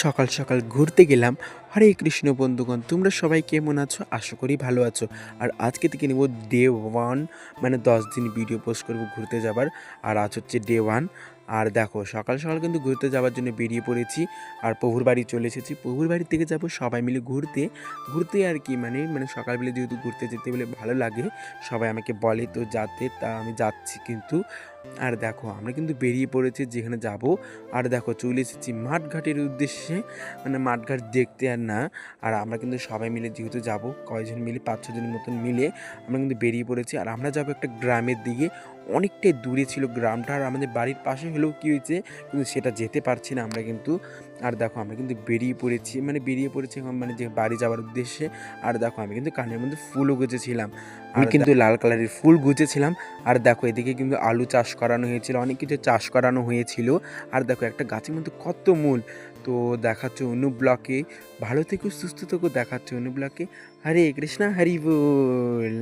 সকাল সকাল ঘুরতে গেলাম। হরে কৃষ্ণ বন্ধুগণ, তোমরা সবাই কেমন আছো? আশা করি ভালো আছো। আর আজকে থেকে নেব ডে 1, মানে 10 দিন ভিডিও পোস্ট করব ঘুরতে যাবার। আর আজ হচ্ছে ডে 1। আর দেখো সকাল সকাল কিন্তু ঘুরতে যাওয়ার জন্য বেরিয়ে পড়েছি। আর প্রভুর বাড়ি চলে এসেছি। প্রভুর বাড়ি থেকে যাব সবাই মিলে ঘুরতে। ঘুরতে আর কি মানে সকালবেলা যেহেতু ঘুরতে যেতে বলে ভালো লাগে, সবাই আমাকে বলে তো যাতে, তা আমি যাচ্ছি কিন্তু। আর দেখো আমরা কিন্তু বেরিয়ে পড়েছি যেখানে যাব। আর দেখো চলে এসেছি মাঠঘাটের উদ্দেশ্যে, মানে মাঠঘাট দেখতে আর না। আর আমরা কিন্তু সবাই মিলে যেহেতু যাব, কয়জন মিলে 5-6 জনের মতন মিলে আমরা কিন্তু বেরিয়ে পড়েছি। আর আমরা যাব একটা গ্রামের দিকে। অনেকটাই দূরে ছিল গ্রামটা, আর আমাদের বাড়ির পাশে হলেও কী হয়েছে, কিন্তু সেটা যেতে পারছি না আমরা কিন্তু। আর দেখো আমরা কিন্তু বেরিয়ে পড়েছি এখন, মানে যে বাড়ি যাওয়ার উদ্দেশ্যে। আর দেখো আমি কিন্তু কানের মধ্যে ফুলও গুজেছিলাম, আমি কিন্তু লাল কালারের ফুল গুজেছিলাম। আর দেখো এদিকে কিন্তু আলু চাষ করানো হয়েছিল, অনেক কিছু চাষ করানো হয়েছিল। আর দেখো একটা গাছের মধ্যে কত মূল। তো দেখাচ্ছে অনু ব্লকে। ভালো থেকো, সুস্থ থেকো, দেখাচ্ছে অনু ব্লকে। হরে কৃষ্ণা, হরি বল।